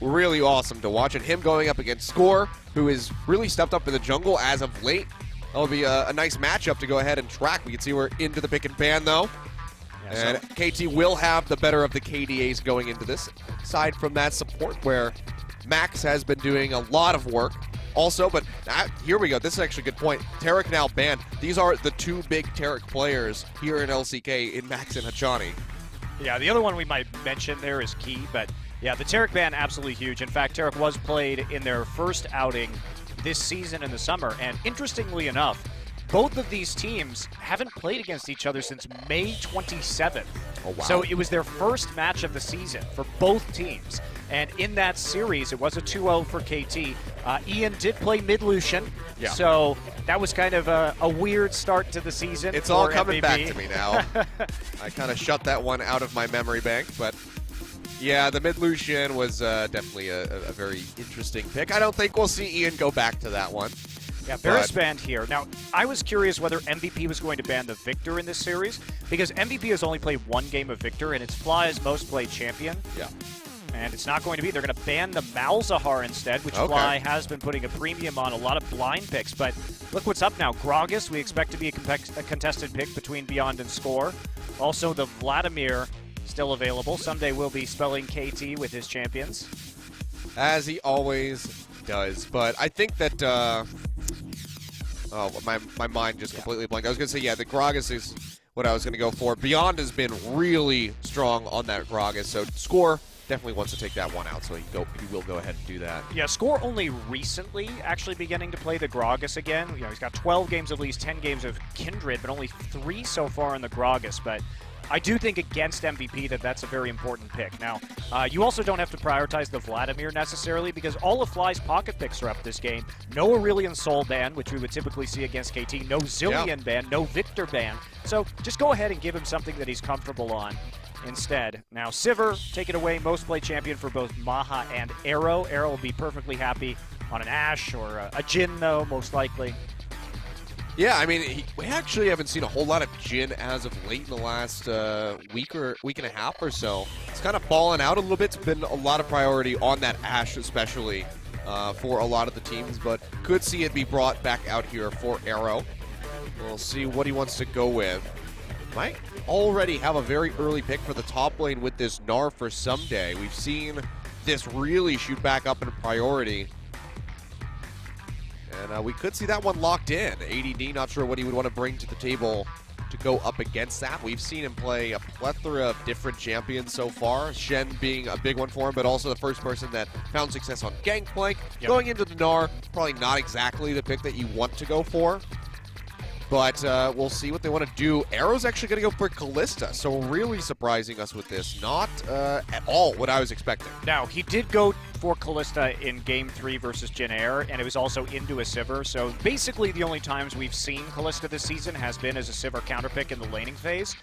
really awesome to watch. And him going up against Score, who has really stepped up in the jungle as of late. That'll be a nice matchup to go ahead and track. We can see we're into the pick and ban, though. Yeah, and KT will have the better of the KDAs going into this. Aside from that support, where Max has been doing a lot of work. Also, but here we go. This is actually a good point. Tarek now banned. These are the two big Tarek players here in LCK in Max and Hachani. Yeah, the other one we might mention there is Key, but yeah, the Tarek ban absolutely huge. In fact, Tarek was played in their first outing this season in the summer, and interestingly enough, both of these teams haven't played against each other since May 27th. Oh, wow. So it was their first match of the season for both teams. And in that series, it was a 2-0 for KT. Ian did play mid Lucian, so that was kind of a weird start to the season. It's all coming back to me now. I kind of shut that one out of my memory bank, but yeah, the mid Lucian was definitely a very interesting pick. I don't think we'll see Ian go back to that one. Yeah, Varus banned here. Now, I was curious whether MVP was going to ban the Victor in this series, because MVP has only played one game of Victor, and it's Fly's most played champion. Yeah. And it's not going to be. They're going to ban the Malzahar instead, which Fly has been putting a premium on a lot of blind picks. But look what's up now. Gragas, we expect to be a contested pick between Beyond and Score. Also, the Vladimir still available. Someday we'll be spelling KT with his champions. As he always does. But I think that... my mind just completely blanked. I was going to say, yeah, the Gragas is what I was going to go for. Beyond has been really strong on that Gragas, so Score definitely wants to take that one out, so he will go ahead and do that. Yeah, Score only recently actually beginning to play the Gragas again. You know, he's got 12 games of least 10 games of Kindred, but only 3 so far in the Gragas. But I do think against MVP that's a very important pick. Now, you also don't have to prioritize the Vladimir necessarily, because all of Fly's pocket picks are up this game. No Aurelion Sol ban, which we would typically see against KT. No Zillion ban, no Victor ban. So just go ahead and give him something that he's comfortable on instead. Now, Sivir, take it away, most played champion for both Maha and Arrow. Arrow will be perfectly happy on an Ashe or a Jhin, though, most likely. Yeah, I mean, we actually haven't seen a whole lot of Jhin as of late in the last week and a half or so. It's kind of fallen out a little bit. It's been a lot of priority on that Ashe, especially for a lot of the teams, but could see it be brought back out here for Arrow. We'll see what he wants to go with. Might already have a very early pick for the top lane with this Gnar for someday. We've seen this really shoot back up in priority. And we could see that one locked in. ADD, not sure what he would want to bring to the table to go up against that. We've seen him play a plethora of different champions so far, Shen being a big one for him, but also the first person that found success on Gangplank. Yep. Going into the Gnar, probably not exactly the pick that you want to go for. But we'll see what they want to do. Arrow's actually going to go for Kalista, so really surprising us with this. Not at all what I was expecting. Now, he did go for Kalista in Game 3 versus Jhin Air, and it was also into a Sivir. So basically the only times we've seen Kalista this season has been as a Sivir counterpick in the laning phase.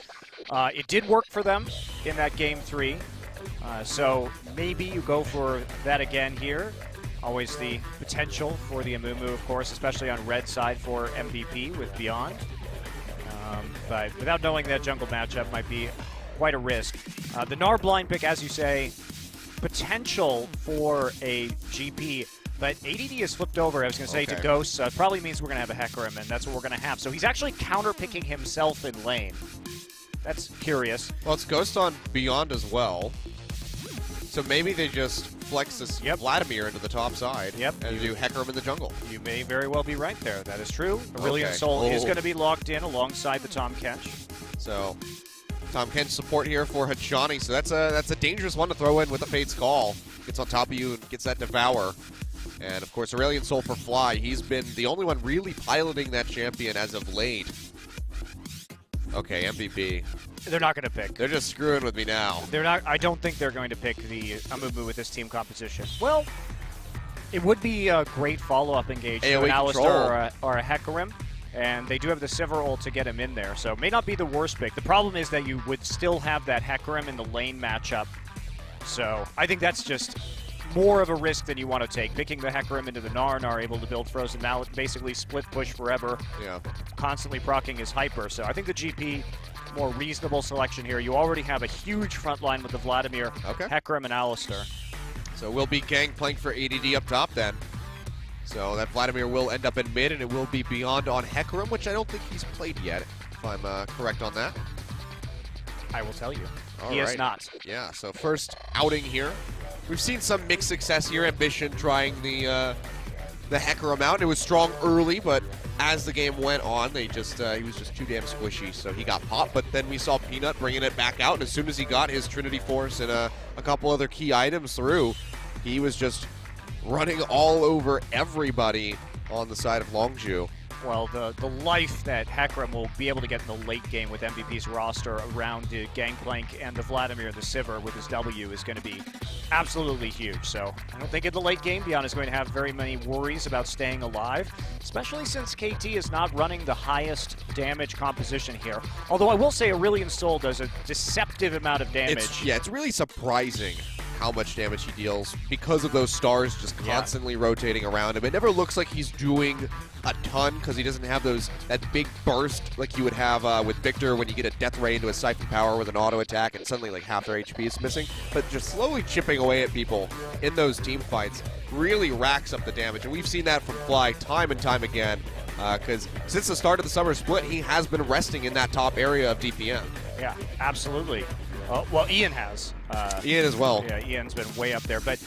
It did work for them in that Game 3, so maybe you go for that again here. Always the potential for the Amumu, of course, especially on red side for MVP with Beyond. But without knowing that jungle matchup might be quite a risk. The Gnar blind pick, as you say, potential for a GP, but ADD is flipped over, I was going to say, to Ghost. Probably means we're going to have a Hecarim, and that's what we're going to have. So he's actually counter-picking himself in lane. That's curious. Well, it's Ghost on Beyond as well. So maybe they just flex this Vladimir into the top side and do Hecarim in the jungle. You may very well be right there. That is true. Aurelion Sol is going to be locked in alongside the Tahm Kench. So Tahm Kench support here for Hachani. So that's a dangerous one to throw in with a Fate's Call. Gets on top of you and gets that Devour. And of course, Aurelion Sol for Fly. He's been the only one really piloting that champion as of late. Okay, MVP. They're not going to pick. They're just screwing with me now. They're not. I don't think they're going to pick the Amumu with this team composition. Well, it would be a great follow-up engagement with Alistar or a Hecarim, and they do have the Sivir ult to get him in there, so it may not be the worst pick. The problem is that you would still have that Hecarim in the lane matchup, so I think that's just more of a risk than you want to take. Picking the Hecarim into the Gnar able to build Frozen Mallet, basically split push forever, constantly proccing his Hyper. So I think the GP, more reasonable selection here. You already have a huge front line with the Vladimir, Hecarim, and Alistar. So we'll be Gangplank for ADD up top then. So that Vladimir will end up in mid, and it will be Beyond on Hecarim, which I don't think he's played yet, if I'm correct on that. I will tell you. All he has right. not. Yeah, so first outing here. We've seen some mixed success here. Ambition trying the Hecarim out. It was strong early, but as the game went on, he was just too damn squishy, so he got popped. But then we saw Peanut bringing it back out, and as soon as he got his Trinity Force and a couple other key items through, he was just running all over everybody on the side of Longju. Well, the life that Hecarim will be able to get in the late game with MVP's roster around the Gangplank and the Vladimir, the Sivir with his W is going to be absolutely huge. So I don't think in the late game, Beyond is going to have very many worries about staying alive, especially since KT is not running the highest damage composition here. Although I will say Aurelion Sol does a deceptive amount of damage. It's really surprising how much damage he deals because of those stars just constantly rotating around him. It never looks like he's doing a ton because he doesn't have that big burst like you would have with Victor when you get a death ray into a Siphon Power with an auto attack and suddenly like half their HP is missing. But just slowly chipping away at people in those team fights really racks up the damage. And we've seen that from Fly time and time again because since the start of the summer split, he has been resting in that top area of DPM. Yeah, absolutely. Well, Ian has. Ian as well. Yeah, Ian's been way up there. But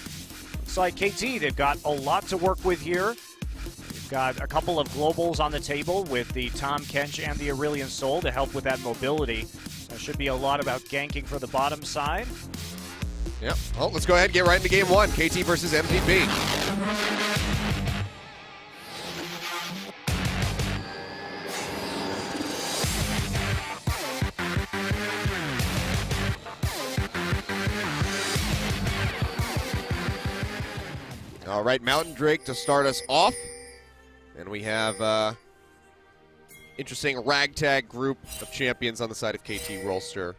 it's like KT, they've got a lot to work with here. They've got a couple of globals on the table with the Tom Kench and the Aurelion Sol to help with that mobility. There should be a lot about ganking for the bottom side. Yep. Well, let's go ahead and get right into game one. KT versus MVP. All right, Mountain Drake to start us off. And we have interesting ragtag group of champions on the side of KT Rolster.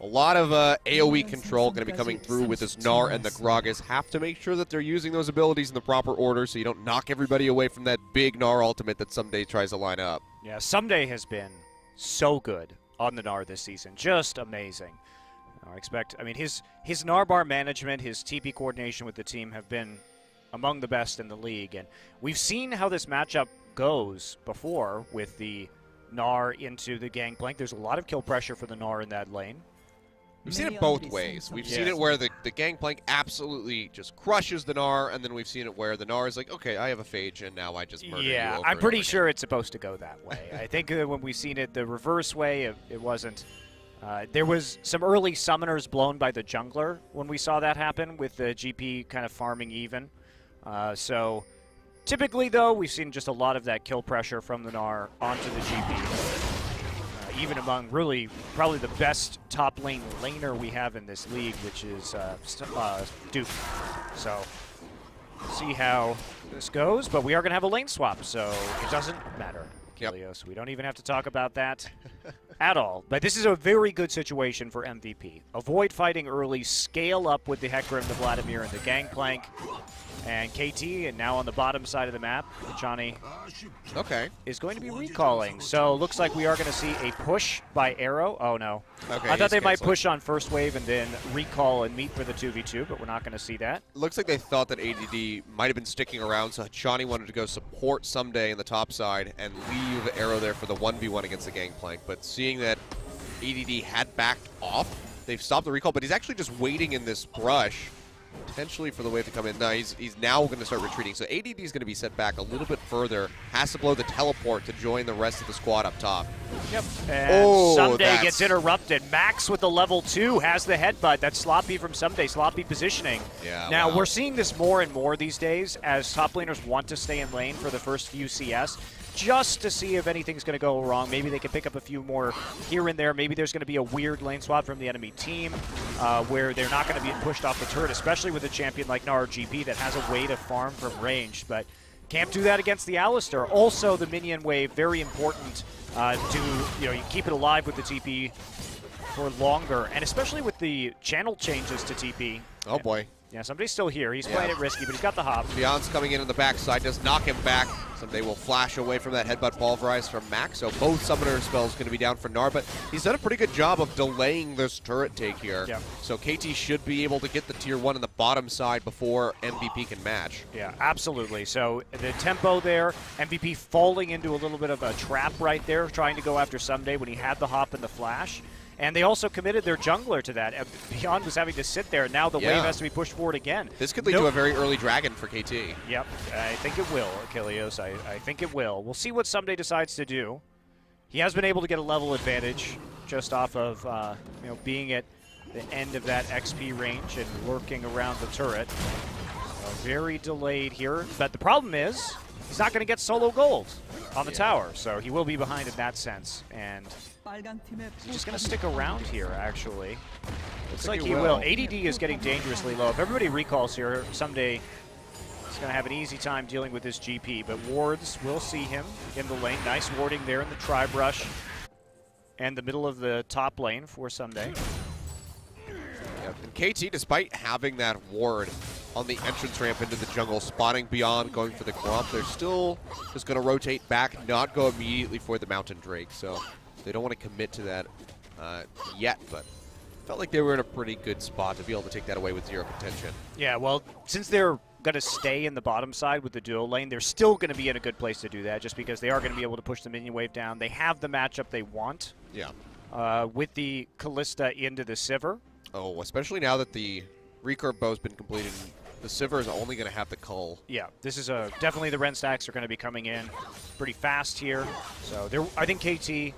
A lot of AoE control going to be coming through with this Gnar and the Gragas. Have to make sure that they're using those abilities in the proper order so you don't knock everybody away from that big Gnar ultimate that Someday tries to line up. Yeah, Someday has been so good on the Gnar this season. Just amazing. I mean, his Gnar bar management, his TP coordination with the team have been among the best in the league. And we've seen how this matchup goes before with the Gnar into the Gangplank. There's a lot of kill pressure for the Gnar in that lane. We've seen it both ways. We've seen it where the Gangplank absolutely just crushes the Gnar, and then we've seen it where the Gnar is like, okay, I have a phage, and now I just murder you over I'm pretty and over sure it's supposed to go that way. I think when we've seen it the reverse way, it wasn't. There was some early summoners blown by the jungler when we saw that happen with the GP kind of farming even. So typically, though, we've seen just a lot of that kill pressure from the Gnar onto the GP. Even among really probably the best top lane laner we have in this league, which is Duke. So see how this goes, but we are going to have a lane swap, so it doesn't matter. Kilios. We don't even have to talk about that at all. But this is a very good situation for MVP. Avoid fighting early, scale up with the Hecarim, the Vladimir, and the Gangplank. And KT, and now on the bottom side of the map, Johnny is going to be recalling. So looks like we are going to see a push by Arrow. Oh, no. Okay, I thought they might push on first wave and then recall and meet for the 2v2, but we're not going to see that. Looks like they thought that ADD might have been sticking around, so Johnny wanted to go support Someday in the top side and leave Arrow there for the 1v1 against the Gangplank. But seeing that ADD had backed off, they've stopped the recall, but he's actually just waiting in this brush potentially for the wave to come in. No, he's now going to start retreating. So ADD is going to be set back a little bit further. Has to blow the teleport to join the rest of the squad up top. Yep. And Someday gets interrupted. Max with the level 2 has the headbutt. That's sloppy from Someday. Sloppy positioning. Yeah. Now, we're seeing this more and more these days as top laners want to stay in lane for the first few CS, just to see if anything's going to go wrong. Maybe they can pick up a few more here and there. Maybe there's going to be a weird lane swap from the enemy team where they're not going to be pushed off the turret, especially with a champion like Gnar GP that has a way to farm from range. But can't do that against the Alistar. Also, the minion wave, very important you keep it alive with the TP for longer, and especially with the channel changes to TP. Oh boy. Yeah, somebody's still here. He's playing it risky, but he's got the hop. Beyond's coming in on the backside, does knock him back. Someday will flash away from that headbutt pulverize from Max, so both summoner spells going to be down for Gnar, but he's done a pretty good job of delaying this turret take here. Yep. So KT should be able to get the tier 1 on the bottom side before MVP can match. Yeah, absolutely. So the tempo there, MVP falling into a little bit of a trap right there, trying to go after Someday when he had the hop and the flash. And they also committed their jungler to that. Beyond was having to sit there. Now the wave has to be pushed forward again. This could lead to a very early dragon for KT. Yep, I think it will, Achilles. I think it will. We'll see what Someday decides to do. He has been able to get a level advantage just off of being at the end of that XP range and lurking around the turret. Very delayed here. But the problem is he's not going to get solo gold on the tower. So he will be behind in that sense. And he's just going to stick around here, actually. Looks like he will. ADD is getting dangerously low. If everybody recalls here, Someday is going to have an easy time dealing with his GP. But wards will see him in the lane. Nice warding there in the tri-brush. And the middle of the top lane for Someday. Yep. And KT, despite having that ward on the entrance ramp into the jungle, spotting Beyond, going for the Grump, they're still just going to rotate back, not go immediately for the Mountain Drake. So they don't want to commit to that yet, but felt like they were in a pretty good spot to be able to take that away with zero contention. Yeah, well, since they're going to stay in the bottom side with the duo lane, they're still going to be in a good place to do that, just because they are going to be able to push the minion wave down. They have the matchup they want. Yeah. With the Callista into the Sivir. Oh, especially now that the recurve bow's been completed, the Sivir is only going to have the cull. Yeah, this is definitely the Ren stacks are going to be coming in pretty fast here. So I think KT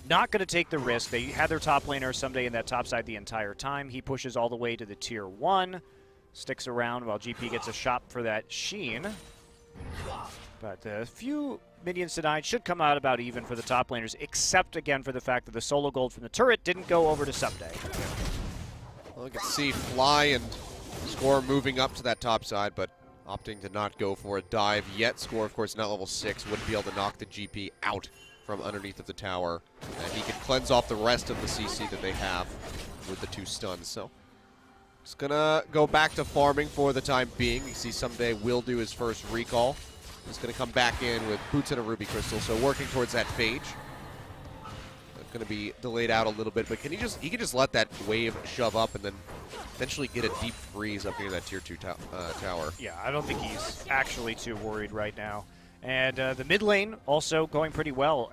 not going to take the risk. They had their top laner Someday in that top side the entire time. He pushes all the way to the tier 1, sticks around while GP gets a shot for that Sheen. But a few minions tonight should come out about even for the top laners, except again for the fact that the solo gold from the turret didn't go over to Someday. Well, you can see Fly and Score moving up to that top side, but opting to not go for a dive yet. Score, of course, not level 6, wouldn't be able to knock the GP out from underneath of the tower. And he can cleanse off the rest of the CC that they have with the 2 stuns. So just gonna go back to farming for the time being. You see Someday will do his first recall. He's gonna come back in with boots and a ruby crystal, so working towards that phage. Going to be delayed out a little bit, but he can just let that wave shove up and then eventually get a deep freeze up near that tier 2 tower. Yeah, I don't think he's actually too worried right now. And the mid lane also going pretty well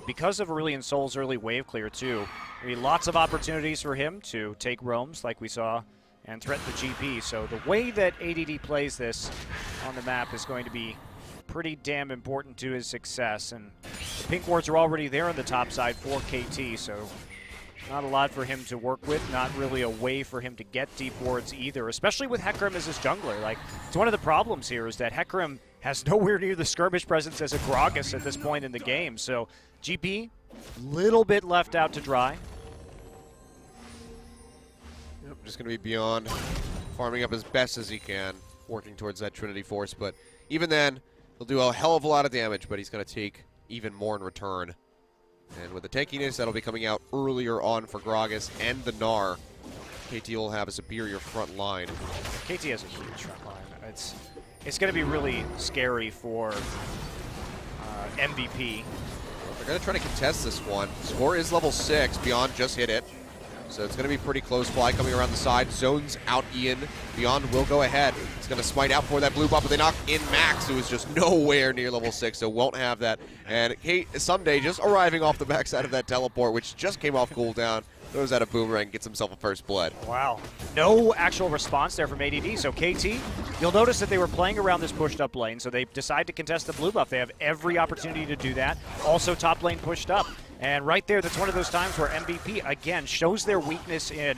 because of Aurelion Sol's early wave clear too. Maybe lots of opportunities for him to take roams like we saw and threaten the GP. So the way that ADD plays this on the map is going to be pretty damn important to his success. And the pink wards are already there on the top side for KT, so not a lot for him to work with, not really a way for him to get deep wards either, especially with Hecarim as his jungler. Like, it's one of the problems here is that Hecarim has nowhere near the skirmish presence as a Gragas at this point in the game. So GP, little bit left out to dry. Yep, just going to be Beyond, farming up as best as he can, working towards that Trinity Force, but even then, he'll do a hell of a lot of damage, but he's going to take even more in return. And with the tankiness, that'll be coming out earlier on for Gragas and the Gnar. KT will have a superior front line. KT has a huge front line. It's going to be really scary for MVP. They're going to try to contest this one. Score is level 6. Beyond just hit it. So it's going to be pretty close. Fly coming around the side. Zones out Ian. Beyond will go ahead. He's going to smite out for that blue buff, but they knock in Max, who is just nowhere near level 6, so won't have that. And Someday just arriving off the backside of that teleport, which just came off cooldown. Throws out a boomerang, gets himself a first blood. Wow. No actual response there from ADD. So KT, you'll notice that they were playing around this pushed up lane, so they decide to contest the blue buff. They have every opportunity to do that. Also top lane pushed up. And right there, that's one of those times where MVP, again, shows their weakness in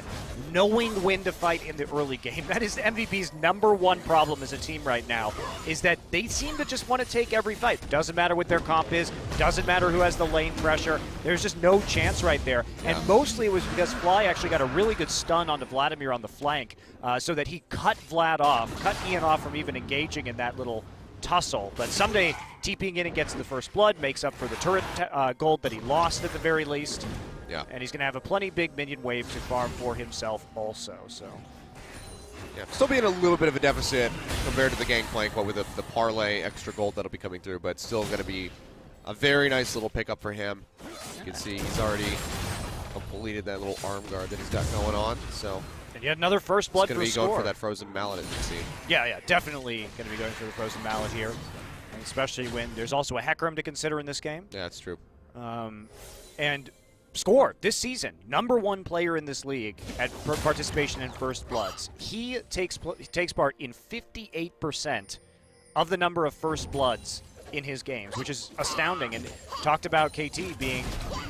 knowing when to fight in the early game. That is MVP's #1 problem as a team right now, is that they seem to just want to take every fight. Doesn't matter what their comp is, doesn't matter who has the lane pressure. There's just no chance right there. Yeah. And mostly it was because Fly actually got a really good stun onto Vladimir on the flank, so that he cut Vlad off, cut Ian off from even engaging in that little tussle. But Someday TPing in and gets the first blood, makes up for the turret gold that he lost at the very least. Yeah. And he's going to have a plenty big minion wave to farm for himself also. So Yeah, still being a little bit of a deficit compared to the Gangplank, what with the parlay extra gold that'll be coming through, but still going to be a very nice little pickup for him. You can see he's already completed that little arm guard that he's got going on. So and yet another first blood for going to be Score. going for that frozen mallet, as you can see. Yeah, definitely going to be going for the frozen mallet here, and especially when there's also a Hecarim to consider in this game. Yeah, that's true. And Score, this season, #1 player in this league at participation in First Bloods. He takes part in 58% of the number of First Bloods in his games, which is astounding. And talked about KT being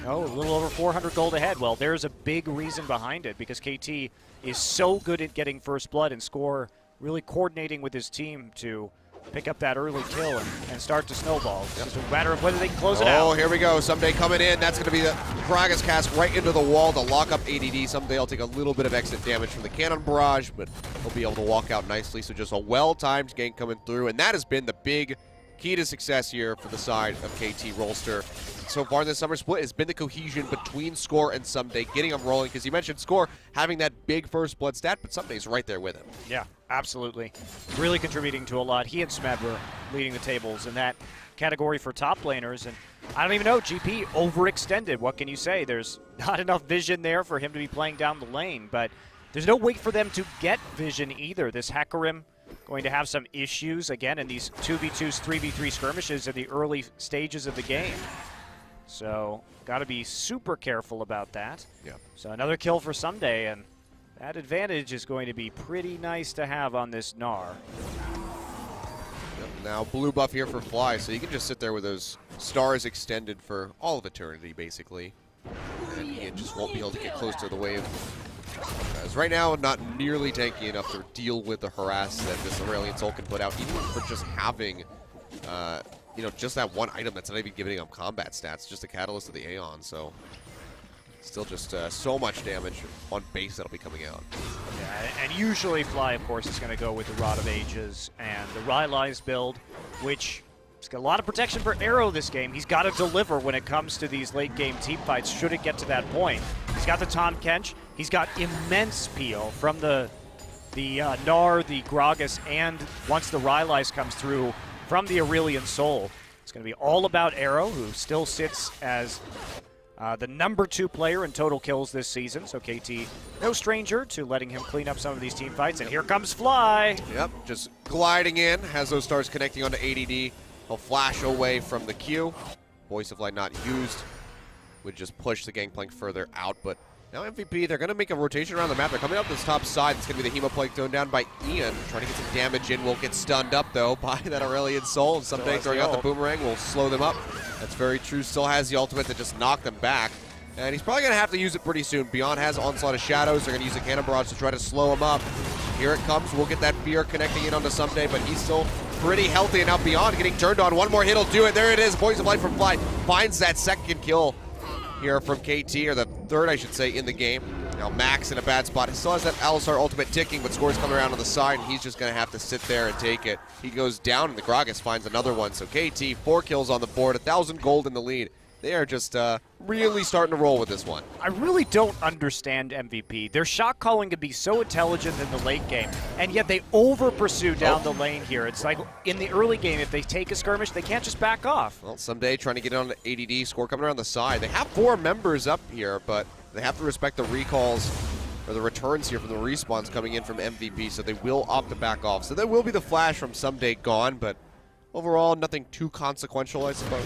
a little over 400 gold ahead. Well, there's a big reason behind it, because KT is so good at getting First Blood, and Score really coordinating with his team to pick up that early kill and start to snowball. It's just a matter of whether they can close it out. Oh, here we go. Someday coming in. That's going to be the Gragas cast right into the wall to lock up ADD. Someday will take a little bit of exit damage from the cannon barrage, but he'll be able to walk out nicely. So just a well-timed gank coming through, and that has been the big key to success here for the side of KT Rolster. So far in this summer split has been the cohesion between Score and Someday, getting them rolling, because you mentioned Score having that big first blood stat, but Someday's right there with him. Yeah, absolutely. Really contributing to a lot. He and Smed were leading the tables in that category for top laners, and I don't even know, GP overextended. What can you say? There's not enough vision there for him to be playing down the lane, but there's no way for them to get vision either. This Hecarim going to have some issues again in these 2v2s, 3v3 skirmishes in the early stages of the game. So got to be super careful about that. Yeah. So another kill for Someday, and that advantage is going to be pretty nice to have on this Gnar. Yep. Now blue buff here for Fly, so you can just sit there with those stars extended for all of eternity, basically. And Ian just won't be able to get close to the wave. Because right now, not nearly tanky enough to deal with the harass that this Aurelion Soul can put out, even for just having, just that one item that's not even giving him combat stats, just a catalyst of the Aeon. So still just so much damage on base that'll be coming out. Yeah, and usually Fly, of course, is going to go with the Rod of Ages and the Rylai's build, which has got a lot of protection for Arrow this game. He's got to deliver when it comes to these late-game team fights, should it get to that point. He's got the Tahm Kench. He's got immense peel from the Gnar, the Gragas, and once the Rylai's comes through from the Aurelion Soul. It's going to be all about Arrow, who still sits as the #2 player in total kills this season. So KT, no stranger to letting him clean up some of these team fights. And here comes Fly. Yep, just gliding in, has those stars connecting onto ADD. He'll flash away from the Q. Voice of Light not used. Would just push the Gangplank further out, but now MVP, they're going to make a rotation around the map. They're coming up this top side. It's going to be the Hemoplank thrown down by Ian. Trying to get some damage in. Will get stunned up, though, by that Aurelion Soul. And Someday throwing out the Boomerang will slow them up. That's very true. Still has the ultimate that just knocked them back. And he's probably going to have to use it pretty soon. Beyond has Onslaught of Shadows. They're going to use the Cannon Barrage to try to slow him up. Here it comes. We'll get that Fear connecting in onto Someday, but he's still pretty healthy. And now Beyond getting turned on. One more hit will do it. There it is. Voice of Light from Fly finds that second kill here from KT, or the third, I should say, in the game. Now Max in a bad spot. He still has that Alistar ultimate ticking, but Score's coming around on the side, and he's just going to have to sit there and take it. He goes down, and the Gragas finds another one. So KT, 4 kills on the board, 1,000 gold in the lead. They are just really starting to roll with this one. I really don't understand MVP. Their shot calling can be so intelligent in the late game, and yet they over-pursue down the lane here. It's like in the early game, if they take a skirmish, they can't just back off. Well, Someday trying to get on ADD, Score coming around the side. They have 4 members up here, but they have to respect the recalls or the returns here from the respawns coming in from MVP, so they will opt to back off. So there will be the flash from Someday gone, but overall, nothing too consequential, I suppose.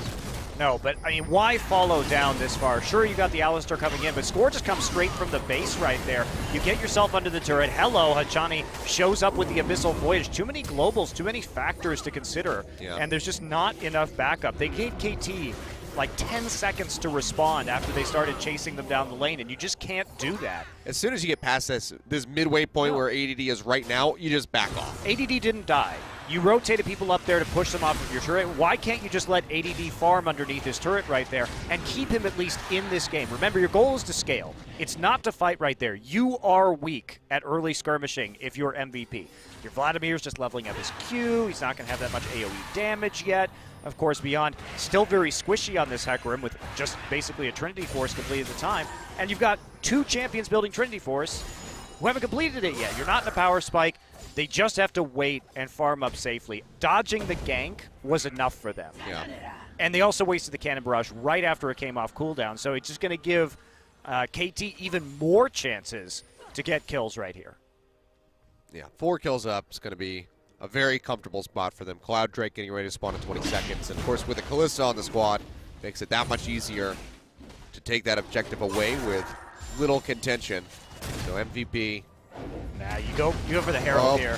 No, but I mean, why follow down this far? Sure, you got the Alistar coming in, but Score just comes straight from the base right there. You get yourself under the turret. Hello, Hachani shows up with the Abyssal Voyage. Too many globals, too many factors to consider, and there's just not enough backup. They gave KT like 10 seconds to respond after they started chasing them down the lane, and you just can't do that. As soon as you get past this midway point where ADD is right now, you just back off. ADD didn't die. You rotated people up there to push them off of your turret. Why can't you just let ADD farm underneath his turret right there and keep him at least in this game? Remember, your goal is to scale. It's not to fight right there. You are weak at early skirmishing if you're MVP. Your Vladimir's just leveling up his Q. He's not going to have that much AoE damage yet. Of course, Beyond still very squishy on this Hecarim with just basically a Trinity Force completed at the time. And you've got 2 champions building Trinity Force. who haven't completed it yet. You're not in a power spike. They just have to wait and farm up safely. Dodging the gank was enough for them. Yeah. And they also wasted the cannon barrage right after it came off cooldown. So it's just going to give KT even more chances to get kills right here. Yeah, 4 kills up is going to be a very comfortable spot for them. Cloud Drake getting ready to spawn in 20 seconds. And, of course, with the Kalista on the squad, makes it that much easier to take that objective away with little contention. So MVP. Nah, you go for the Herald here.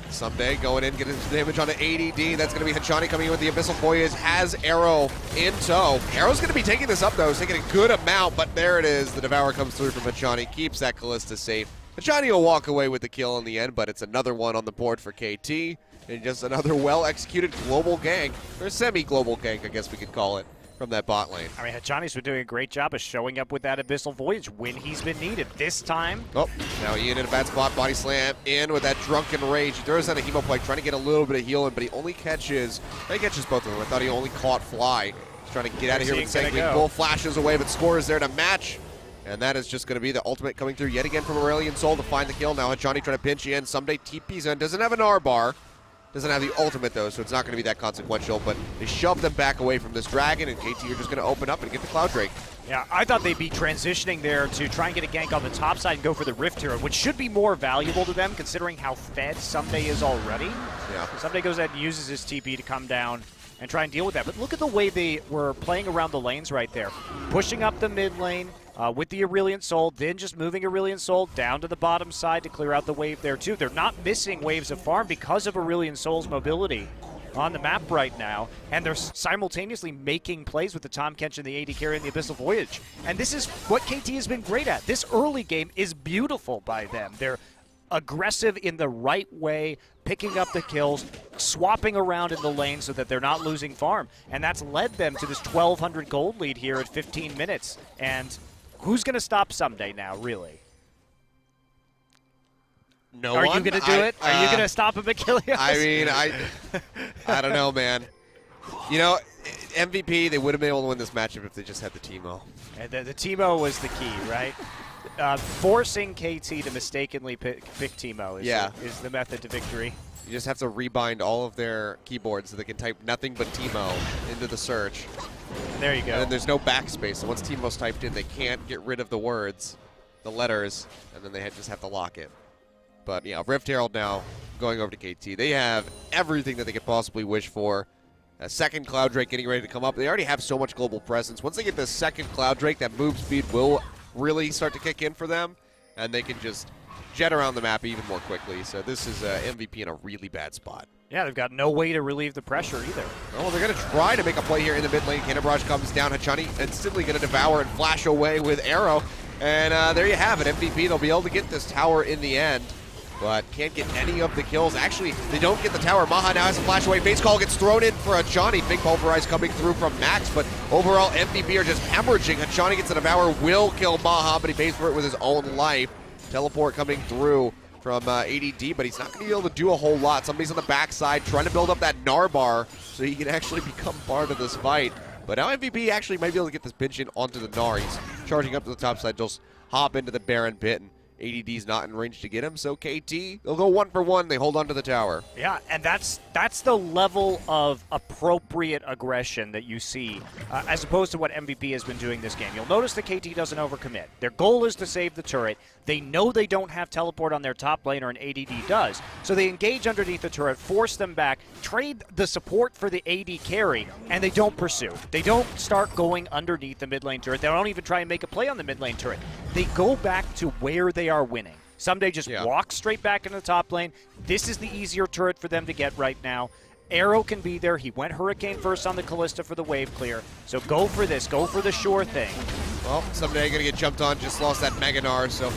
Someday going in, getting some damage on the ADD. That's going to be Hachani coming in with the Abyssal Voyage. Has Arrow in tow. Arrow's going to be taking this up, though. He's taking a good amount, but there it is. The Devour comes through from Hachani. Keeps that Kalista safe. Hachani will walk away with the kill in the end, but it's another one on the board for KT. And just another well-executed global gank, or semi-global gank, I guess we could call it, from that bot lane. I mean, Hachani's been doing a great job of showing up with that Abyssal Voyage when he's been needed. This time... Oh, now Ian in a bad spot. Body slam in with that drunken rage. He throws out a Hemoplague, trying to get a little bit of heal in, but he only catches... He catches both of them. I thought he only caught Fly. He's trying to get out of here with Sanguine Bull. Flashes away, but Score is there to match. And that is just going to be the ultimate coming through yet again from Aurelion Sol to find the kill. Now Hachani trying to pinch in. Someday TP's in. Doesn't have an R-bar. Doesn't have the ultimate, though, so it's not going to be that consequential. But they shove them back away from this dragon, and KT are just going to open up and get the Cloud Drake. Yeah, I thought they'd be transitioning there to try and get a gank on the top side and go for the Rift Hero, which should be more valuable to them considering how fed Someday is already. Yeah. Someday goes ahead and uses his TP to come down and try and deal with that. But look at the way they were playing around the lanes right there. Pushing up the mid lane with the Aurelion Sol, then just moving Aurelion Sol down to the bottom side to clear out the wave there too. They're not missing waves of farm because of Aurelion Sol's mobility on the map right now, and they're simultaneously making plays with the Tahm Kench and the AD carry and the Abyssal Voyage. And this is what KT has been great at. This early game is beautiful by them. They're aggressive in the right way, picking up the kills, swapping around in the lane so that they're not losing farm. And that's led them to this 1,200 gold lead here at 15 minutes. And who's going to stop Someday now, really? No Are one? you going to do it? Are you going to stop him, Achilles? I mean, I don't know, man. You know, MVP, they would have been able to win this matchup if they just had the Teemo. And the Teemo was the key, right? Forcing KT to mistakenly pick Teemo is the method to victory. You just have to rebind all of their keyboards so they can type nothing but Teemo into the search. There you go. And then there's no backspace, so once Teemo's typed in, they can't get rid of the words, the letters, and then they just have to lock it. But yeah, Rift Herald now going over to KT. They have everything that they could possibly wish for. A second Cloud Drake getting ready to come up. They already have so much global presence. Once they get the second Cloud Drake, that move speed will really start to kick in for them, and they can just jet around the map even more quickly. So this is MVP in a really bad spot. Yeah, they've got no way to relieve the pressure either. Well, they're going to try to make a play here in the mid lane. Cannon Barrage comes down. Hachani instantly going to devour and flash away with Arrow. And there you have it. MVP, they'll be able to get this tower in the end, but can't get any of the kills. Actually, they don't get the tower. Maha now has a flash away. Face Call gets thrown in for Hachani. Big Pulverize coming through from Max, but overall MVP are just hemorrhaging. Hachani gets a devour, will kill Maha, but he pays for it with his own life. Teleport coming through from ADD, but he's not going to be able to do a whole lot. Somebody's on the backside trying to build up that Gnar so he can actually become part of this fight. But now MVP actually might be able to get this pinch in onto the Gnar. He's charging up to the top side, just hop into the Baron pit, and ADD's not in range to get him, so KT, they'll go 1 for 1. They hold on to the tower. Yeah, and that's the level of appropriate aggression that you see, as opposed to what MVP has been doing this game. You'll notice that KT doesn't overcommit. Their goal is to save the turret. They know they don't have teleport on their top laner, and ADD does. So they engage underneath the turret, force them back, trade the support for the AD carry, and they don't pursue. They don't start going underneath the mid lane turret. They don't even try and make a play on the mid lane turret. They go back to where they are winning. Someday just walks straight back into the top lane. This is the easier turret for them to get right now. Arrow can be there. He went Hurricane first on the Kalista for the wave clear. So go for this. Go for the sure thing. Well, Someday going to get jumped on. Just lost that Mega Gnar, so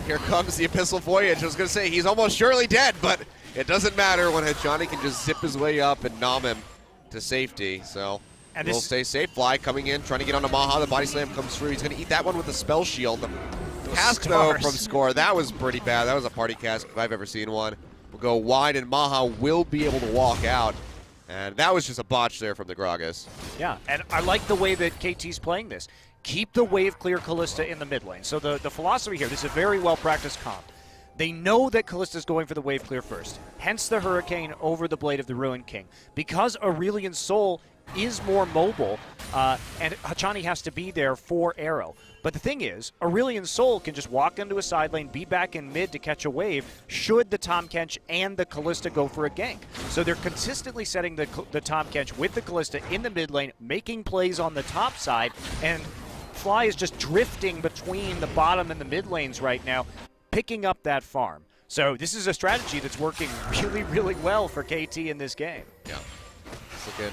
here comes the Abyssal Voyage. I was going to say he's almost surely dead, but it doesn't matter when Hachani can just zip his way up and nom him to safety. So and we'll stay safe. Fly coming in, trying to get onto Maha. The body slam comes through. He's going to eat that one with the spell shield. The cask, though, from Score. That was pretty bad. That was a party cask if I've ever seen one. We'll go wide, and Maha will be able to walk out. And that was just a botch there from the Gragas. Yeah, and I like the way that KT's playing this. Keep the wave clear Kalista in the mid lane. So the philosophy here, this is a very well-practiced comp. They know that Kallista's going for the wave clear first, hence the Hurricane over the Blade of the Ruined King. Because Aurelion Sol is more mobile, and Hachani has to be there for Arrow. But the thing is, Aurelion Sol can just walk into a side lane, be back in mid to catch a wave, should the Tahm Kench and the Kalista go for a gank. So they're consistently setting the Tahm Kench with the Kalista in the mid lane, making plays on the top side, and Fly is just drifting between the bottom and the mid lanes right now, picking up that farm. So this is a strategy that's working really, really well for KT in this game. Yeah, it's looking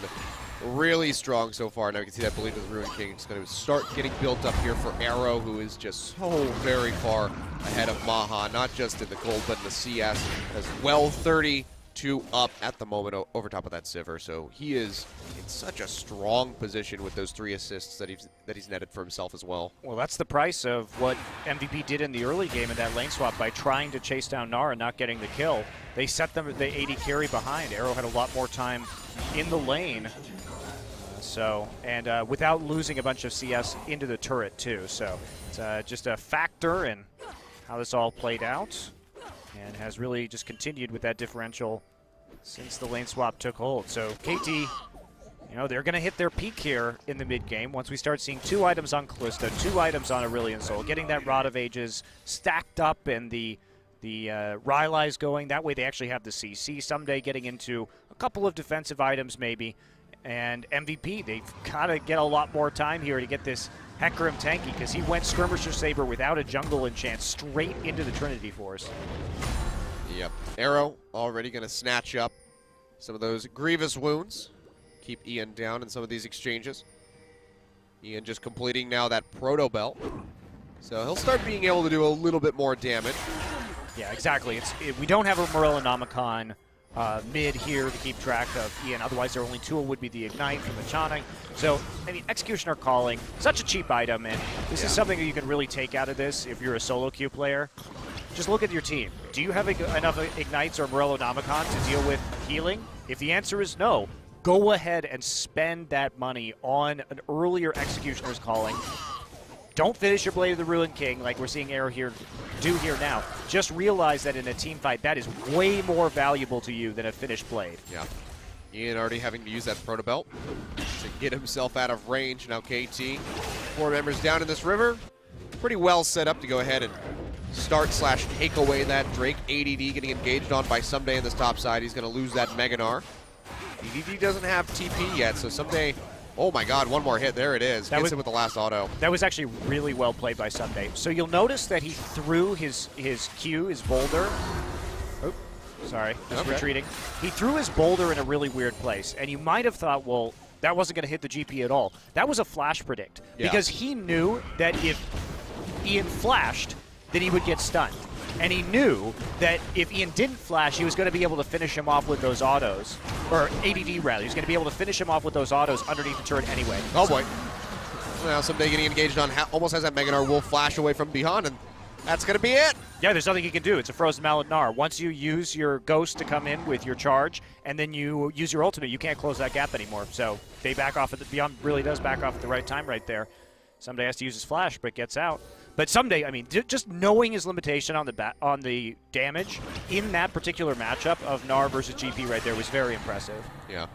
really strong so far. Now we can see that Blade of the Ruined King is going to start getting built up here for Arrow, who is just so very far ahead of Maha, not just in the gold, but in the CS as well. 32 up at the moment over top of that Sivir. So he is in such a strong position with those 3 assists that he's netted for himself as well. Well, that's the price of what MVP did in the early game in that lane swap by trying to chase down Gnar and not getting the kill. They set them the 80 carry behind. Arrow had a lot more time in the lane. Without losing a bunch of CS into the turret too. So it's just a factor in how this all played out, and has really just continued with that differential since the lane swap took hold. So KT, they're going to hit their peak here in the mid game once we start seeing 2 items on Kalista, 2 items on Aurelion Sol, getting that Rod of Ages stacked up and the Rylai's going. That way they actually have the CC someday, getting into a couple of defensive items maybe. And MVP, they've got to get a lot more time here to get this Hecarim tanky, because he went Skirmisher Saber without a jungle enchant straight into the Trinity Force. Yep. Arrow already going to snatch up some of those grievous wounds. Keep Ian down in some of these exchanges. Ian just completing now that Proto Belt. So he'll start being able to do a little bit more damage. Yeah, exactly. We don't have a Morellonomicon mid here to keep track of Ian. Otherwise, their only tool would be the Ignite from the chanting. So, Executioner Calling, such a cheap item, and this is something that you can really take out of this if you're a solo queue player. Just look at your team. Do you have enough Ignites or Morellonomicon to deal with healing? If the answer is no, go ahead and spend that money on an earlier Executioner's Calling. Don't finish your Blade of the Ruined King like we're seeing Arrow here do here now. Just realize that in a team fight, that is way more valuable to you than a finished blade. Yeah. Ian already having to use that Proto Belt to get himself out of range. Now KT, 4 members down in this river. Pretty well set up to go ahead and start/take away that Drake. ADD getting engaged on by Someday in this top side. He's going to lose that Mega Gnar. ADD doesn't have TP yet, so Someday... Oh my god, one more hit. There it is. Gets it with the last auto. That was actually really well played by Someday. So you'll notice that he threw his Q, his boulder. Oh, sorry, just retreating. He threw his boulder in a really weird place, and you might have thought, well, that wasn't going to hit the GP at all. That was a flash predict, because he knew that if Ian flashed, then he would get stunned. And he knew that if Ian didn't flash, he was going to be able to finish him off with those autos. Or ADD, rather. He was going to be able to finish him off with those autos underneath the turret anyway. Oh, boy. Now Someday getting engaged on, almost has that Mega Gnar, will flash away from behind, and that's going to be it. Yeah, there's nothing he can do. It's a Frozen Mallet Gnar. Once you use your Ghost to come in with your charge, and then you use your ultimate, you can't close that gap anymore. So they back off at the Beyond really does back off at the right time right there. Someday has to use his flash, but gets out. But Someday, just knowing his limitation on the damage in that particular matchup of Gnar versus GP right there was very impressive. Yeah.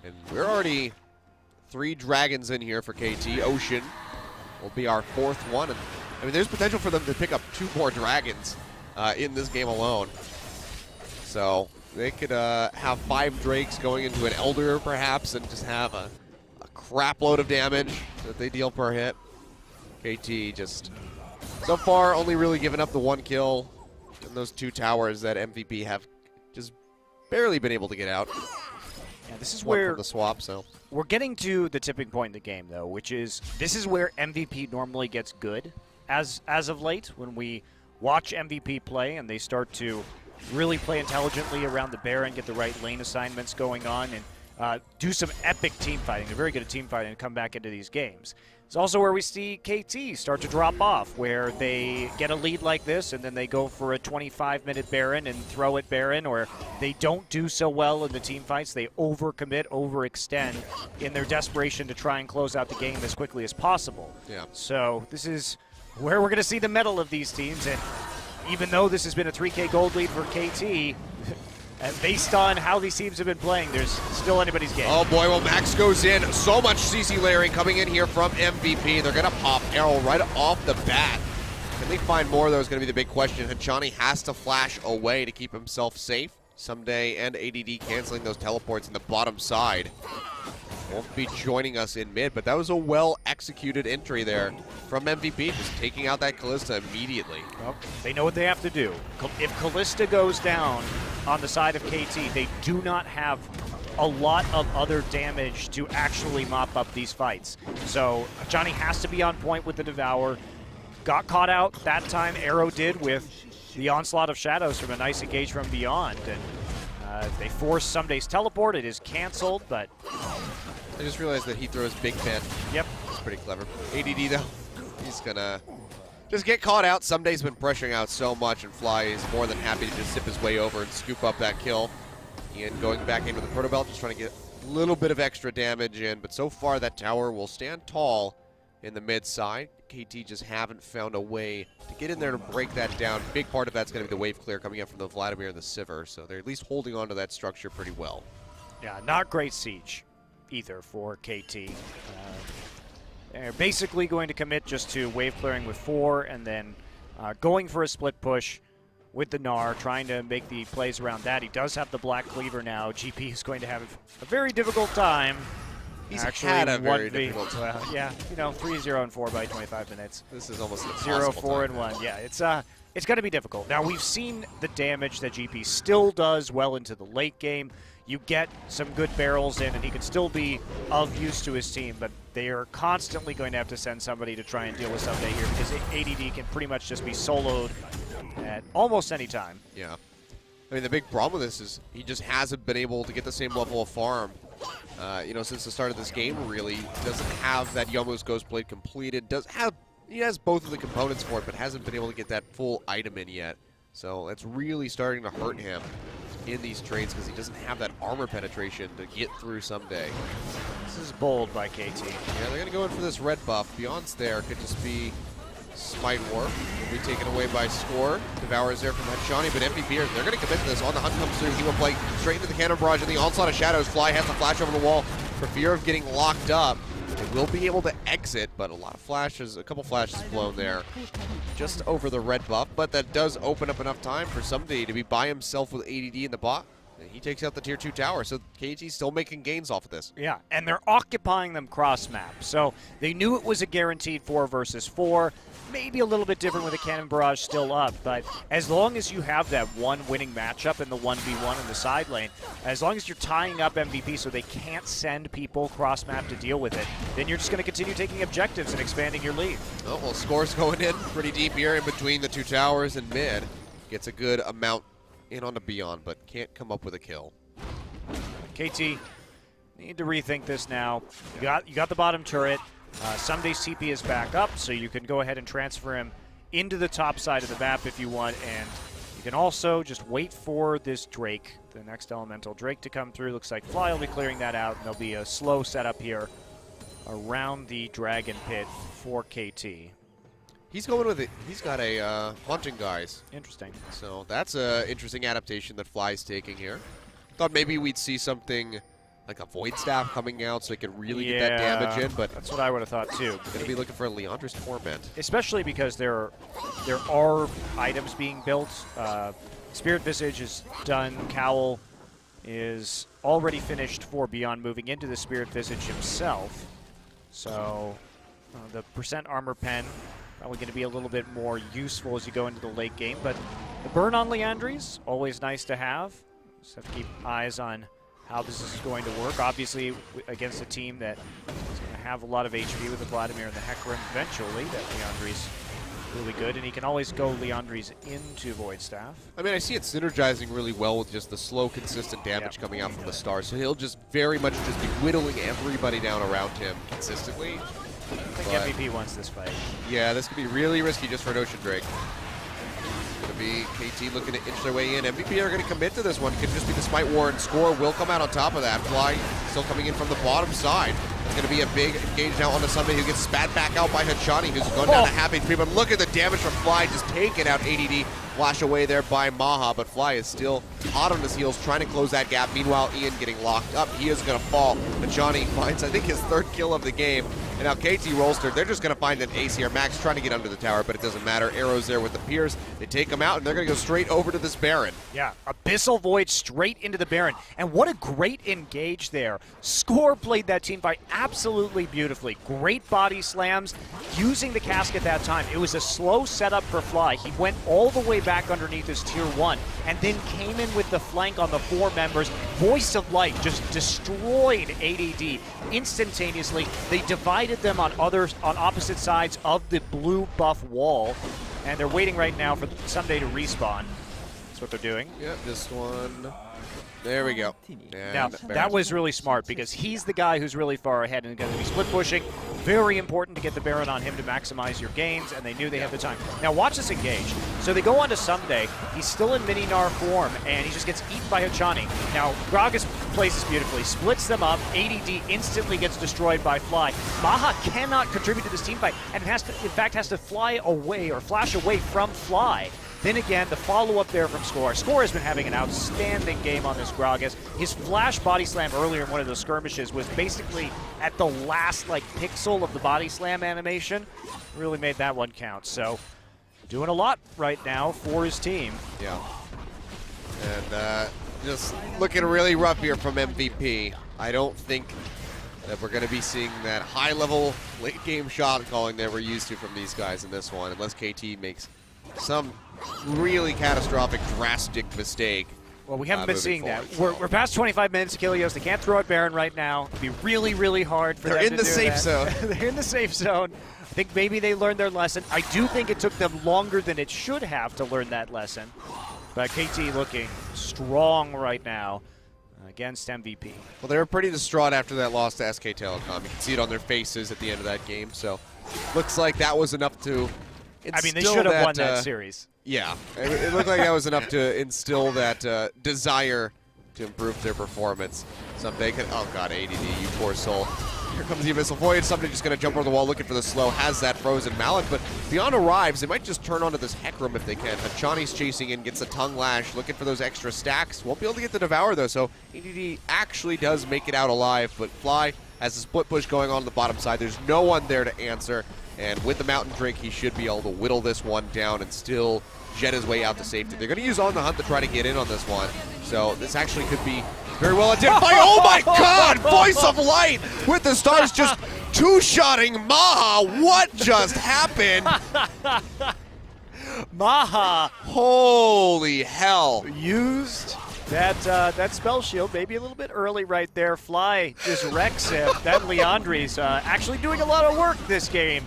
And we're already 3 dragons in here for KT. Ocean will be our 4th one. And there's potential for them to pick up 2 more dragons in this game alone. So they could have 5 Drakes going into an Elder perhaps, and just have a crap load of damage that they deal per hit. KT just, so far, only really given up the 1 kill in those 2 towers that MVP have just barely been able to get out. Yeah, this is where the swap. So we're getting to the tipping point in the game, though, which is this is where MVP normally gets good as of late. When we watch MVP play and they start to really play intelligently around the Baron, get the right lane assignments going on, and do some epic team fighting. They're very good at team fighting and come back into these games. It's also where we see KT start to drop off, where they get a lead like this and then they go for a 25-minute Baron and throw it Baron, or they don't do so well in the team fights. They overcommit, overextend in their desperation to try and close out the game as quickly as possible. Yeah. So this is where we're going to see the mettle of these teams. And even though this has been a 3K gold lead for KT, and based on how these teams have been playing, there's still anybody's game. Oh boy, well Max goes in. So much CC layering coming in here from MVP. They're gonna pop Arrow right off the bat. Can they find more, though, is gonna be the big question. Hachani has to flash away to keep himself safe. Someday and ADD canceling those teleports in the bottom side. Won't be joining us in mid, but that was a well-executed entry there from MVP, just taking out that Kalista immediately. Well, they know what they have to do. If Kalista goes down on the side of KT, they do not have a lot of other damage to actually mop up these fights. So Johnny has to be on point with the Devour. Got caught out that time, Arrow did, with the onslaught of shadows from a nice engage from beyond. And they force Someday's teleport. It is canceled, but I just realized that he throws Big Ben. yep. It's pretty clever. ADD, though, he's gonna just get caught out. Someday's been pressuring out so much, and Fly is more than happy to just zip his way over and scoop up that kill. Ian going back into the Proto Belt, just trying to get a little bit of extra damage in, but so far that tower will stand tall in the mid side. KT just haven't found a way to get in there to break that down. Big part of that's going to be the wave clear coming up from the Vladimir and the Sivir, so they're at least holding on to that structure pretty well. Yeah, not great siege either for KT. They're basically going to commit just to wave clearing with 4 and then going for a split push with the Gnar, trying to make the plays around that. He does have the Black Cleaver now. GP is going to have a very difficult time. He's actually had a very difficult time. Well, yeah, you know, 3-0 and 4 by 25 minutes. This is almost an 0-4 and 1. Yeah, it's going to be difficult. Now, we've seen the damage that GP still does well into the late game. You get some good barrels in, and he can still be of use to his team, but they are constantly going to have to send somebody to try and deal with Someday here, because ADD can pretty much just be soloed at almost any time. Yeah. I mean, the big problem with this is he just hasn't been able to get the same level of farm. You know, since the start of this game, really doesn't have that Yomu's Ghostblade completed. He has both of the components for it, but hasn't been able to get that full item in yet. So that's really starting to hurt him in these trades because he doesn't have that armor penetration to get through Someday. This is bold by KT. Yeah, they're gonna go in for this red buff. Beyond's there could just be Smite War. Will be taken away by Score. Devour is there from Hachani, but MVP, they're going to commit to this. On the hunt comes through. He will play straight into the cannon barrage, and the onslaught of shadows. Fly has to flash over the wall for fear of getting locked up. They will be able to exit, but a lot of flashes, a couple flashes blown there just over the red buff, but that does open up enough time for somebody to be by himself with ADD in the bot. And he takes out the tier 2 tower, so KT's still making gains off of this. Yeah, and they're occupying them cross-map. So they knew it was a guaranteed 4 versus 4. Maybe a little bit different with the cannon barrage still up, but as long as you have that one winning matchup in the 1v1 in the side lane, as long as you're tying up MVP so they can't send people cross-map to deal with it, then you're just going to continue taking objectives and expanding your lead. Oh, well, Score's going in pretty deep here in between the 2 towers and mid. Gets a good amount in on the Beyond, but can't come up with a kill. KT, need to rethink this now. You got the bottom turret. Someday's TP is back up, so you can go ahead and transfer him into the top side of the map if you want, and you can also just wait for this Drake, the next elemental Drake, to come through. Looks like Fly will be clearing that out, and there'll be a slow setup here around the Dragon Pit for KT. He's going with it. He's got a Haunting Guise. Interesting. So that's an interesting adaptation that Fly's taking here. Thought maybe we'd see something like a Void Staff coming out so he could really get that damage in, but that's what I would have thought too. Gonna be looking for Leandra's Torment. Especially because there are items being built. Spirit Visage is done. Cowl is already finished for Beyond, moving into the Spirit Visage himself. So the percent armor pen probably going to be a little bit more useful as you go into the late game. But the burn on Leandri's always nice to have. Just have to keep eyes on how this is going to work. Obviously, against a team that is going to have a lot of HP with the Vladimir and the Hecarim eventually, that Leandri's really good, and he can always go Leandri's into Void Staff. I mean, I see it synergizing really well with just the slow, consistent damage coming out from the stars, so he'll just very much just be whittling everybody down around him consistently. I think MVP wants this fight. Yeah, this could be really risky just for an Ocean Drake. Going to be KT looking to inch their way in. MVP are going to commit to this one. Could just be the Smite War, and Score will come out on top of that. Fly still coming in from the bottom side. It's going to be a big engage now on the Sunday, who gets spat back out by Hachani, who's gone down to half HP. But look at the damage from Fly, just taking out ADD. flash away there by Maha, but Fly is still hot on his heels, trying to close that gap. Meanwhile, Ian getting locked up. He is going to fall, but Johnny finds, I think, his 3rd kill of the game. And now KT Rolster, they're just going to find an ace here. Max trying to get under the tower, but it doesn't matter. Arrows there with the Piers. They take him out, and they're going to go straight over to this Baron. Yeah, Abyssal Void straight into the Baron. And what a great engage there. Score played that team fight absolutely beautifully. Great body slams, using the cask at that time. It was a slow setup for Fly. He went all the way back underneath his tier 1, and then came in with the flank on the 4 members. Voice of Light just destroyed ADD instantaneously. They divided them on opposite sides of the blue buff wall, and they're waiting right now for Someday to respawn. That's what they're doing. Yep, this one. There we go. And now, that was really smart because he's the guy who's really far ahead and going to be split pushing. Very important to get the Baron on him to maximize your gains, and they knew they had the time. Now, watch this engage. So they go on to Someday. He's still in mini-Gnar form, and he just gets eaten by Hachani. Now, Gragas plays this beautifully, splits them up. ADD instantly gets destroyed by Fly. Maha cannot contribute to this team fight, and has to, in fact, has to fly away or flash away from Fly. Then again, the follow-up there from Score. Score has been having an outstanding game on this Gragas. His flash body slam earlier in one of those skirmishes was basically at the last pixel of the body slam animation. Really made that one count. So, doing a lot right now for his team. Yeah. And just looking really rough here from MVP. I don't think that we're going to be seeing that high-level late-game shot calling that we're used to from these guys in this one, unless KT makes some really catastrophic, drastic mistake. Well, we haven't been seeing that. So. We're past 25 minutes to Kilios. They can't throw at Baron right now. It'd be really, really hard for them to do that. They're in the safe zone. They're in the safe zone. I think maybe they learned their lesson. I do think it took them longer than it should have to learn that lesson. But KT looking strong right now against MVP. Well, they were pretty distraught after that loss to SK Telecom. You can see it on their faces at the end of that game. So, looks like that was enough to they should have won that series. Yeah, it looked like that was enough to instill that desire to improve their performance. Someday could, oh god, ADD, you poor soul. Here comes the Abyssal Void. Somebody just going to jump over the wall looking for the slow. Has that frozen Malik, but Beyond arrives. They might just turn onto this Heck Room if they can. Hachani's chasing in, gets a tongue lash, looking for those extra stacks. Won't be able to get the Devour though, so ADD actually does make it out alive, but Fly has a split push going on the bottom side. There's no one there to answer. And with the Mountain Drink, he should be able to whittle this one down and still jet his way out to safety. They're going to use On the Hunt to try to get in on this one. So this actually could be very well identified. Oh my god! Voice of Light with the stars just two-shotting Maha. What just happened? Maha. Holy hell. Used that spell shield maybe a little bit early right there. Fly just wrecks him. That Leandri's actually doing a lot of work this game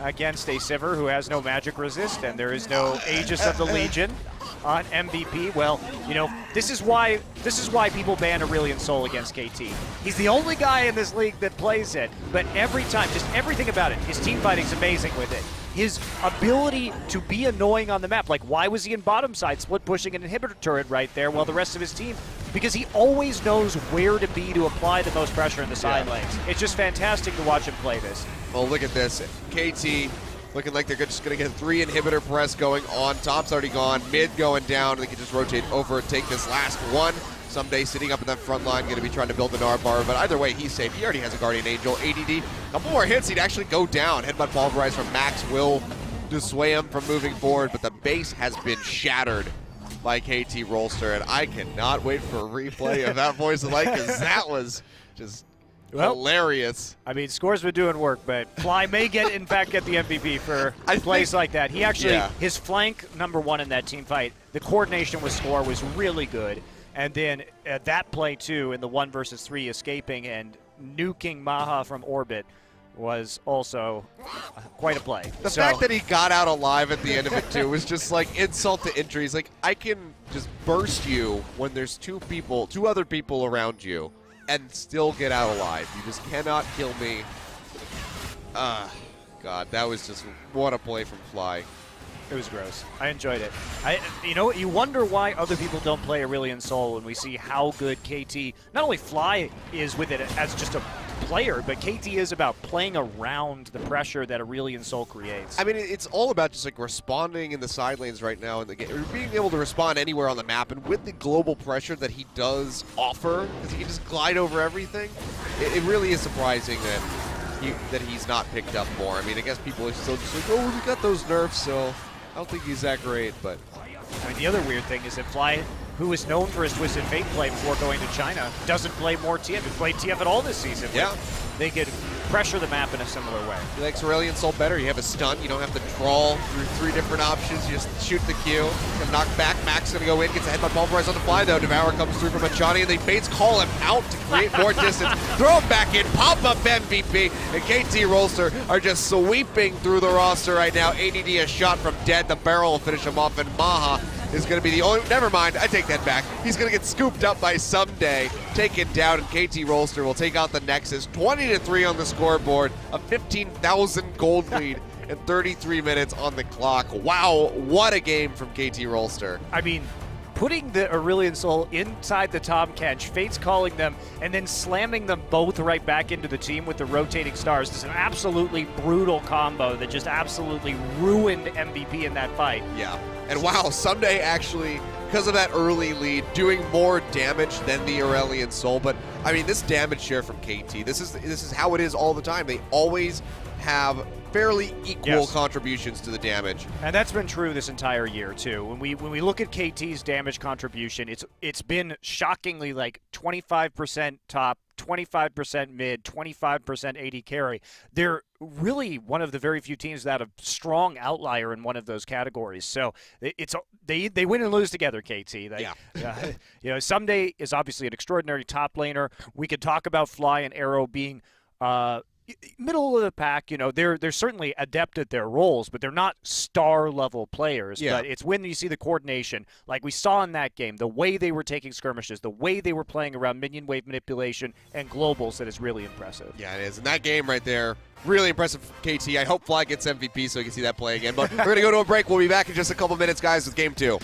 against a Sivir who has no magic resist, and there is no Aegis of the Legion on MVP. Well, you know, this is why people ban Aurelion Sol against KT. He's the only guy in this league that plays it, but every time, just everything about it, his team fighting's amazing with it. His ability to be annoying on the map, like why was he in bottom side split pushing an inhibitor turret right there while the rest of his team, because he always knows where to be to apply the most pressure in the side lanes. It's just fantastic to watch him play this. Well, look at this. KT looking like they're just going to get 3 inhibitor press going on. Top's already gone. Mid going down. They can just rotate over and take this last one. Someday sitting up in that front line, going to be trying to build the Gnar bar, but either way, he's safe. He already has a Guardian Angel. ADD, a couple more hits, he'd actually go down. Headbutt Pulverize from Max will dissuade him from moving forward, but the base has been shattered by KT Rolster, and I cannot wait for a replay of that Voice of Light, because that was just hilarious. I mean, Score's been doing work, but Fly may in fact, get the MVP for plays like that. He actually, his flank #1 in that team fight, the coordination with Score was really good. And then that play, too, in the 1 versus 3, escaping and nuking Maha from orbit was also quite a play. The fact that he got out alive at the end of it, too, was just like insult to injury. He's like, I can just burst you when there's 2 other people around you and still get out alive. You just cannot kill me. God, that was just, what a play from Fly. It was gross. I enjoyed it. You know, you wonder why other people don't play Aurelion Sol when we see how good KT, not only Fly is with it as just a player, but KT is about playing around the pressure that Aurelion Sol creates. I mean, it's all about just like responding in the side lanes right now in the game, or being able to respond anywhere on the map, and with the global pressure that he does offer, because he can just glide over everything, it really is surprising that he's not picked up more. I mean, I guess people are still just like, oh, we got those nerfs, so I don't think he's that great, but... I mean, the other weird thing is that Fly, who is known for his Twisted Fate play before going to China, doesn't play more TF. He played TF at all this season. Yeah. They could pressure the map in a similar way. He likes Aurelion Sol better. You have a stun. You don't have to crawl through 3 different options. You just shoot the Q. Gonna knock back. Max gonna go in. Gets a headbutt pulverize on the fly though. Devour comes through from Achani, and the Fates call him out to create more distance. Throw him back in. Pop up MVP. And KT Rolster are just sweeping through the roster right now. ADD a shot from dead. The barrel will finish him off, and Maha is going to be the only... Never mind, I take that back. He's going to get scooped up by Someday, taken down, and KT Rolster will take out the Nexus. 20-3 on the scoreboard, a 15,000 gold lead, and 33 minutes on the clock. Wow, what a game from KT Rolster. I mean, putting the Aurelion Sol inside the Tom Kench, Fates calling them, and then slamming them both right back into the team with the rotating stars is an absolutely brutal combo that just absolutely ruined MVP in that fight. Yeah. And wow, Someday actually, because of that early lead, doing more damage than the Aurelion Sol. But I mean, this damage share from KT, this is how it is all the time. They always have fairly equal contributions to the damage. And that's been true this entire year too. When we look at KT's damage contribution, it's been shockingly like 25% top, 25% mid, 25% AD carry. They're really one of the very few teams that have a strong outlier in one of those categories. So they win and lose together, KT. You know, Someday is obviously an extraordinary top laner. We could talk about Fly and Arrow being middle of the pack. You know, they're certainly adept at their roles, but they're not star level players. Yeah. But it's when you see the coordination, like we saw in that game, the way they were taking skirmishes, the way they were playing around minion wave manipulation and globals, that is really impressive. Yeah, it is. And that game right there, really impressive for KT. I hope Fly gets MVP so we can see that play again. But we're going to go to a break. We'll be back in just a couple minutes, guys, with game 2.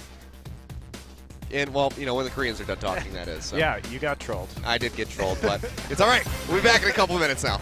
And, well, you know, when the Koreans are done talking, that is. So. Yeah, you got trolled. I did get trolled, but it's all right. We'll be back in a couple of minutes now.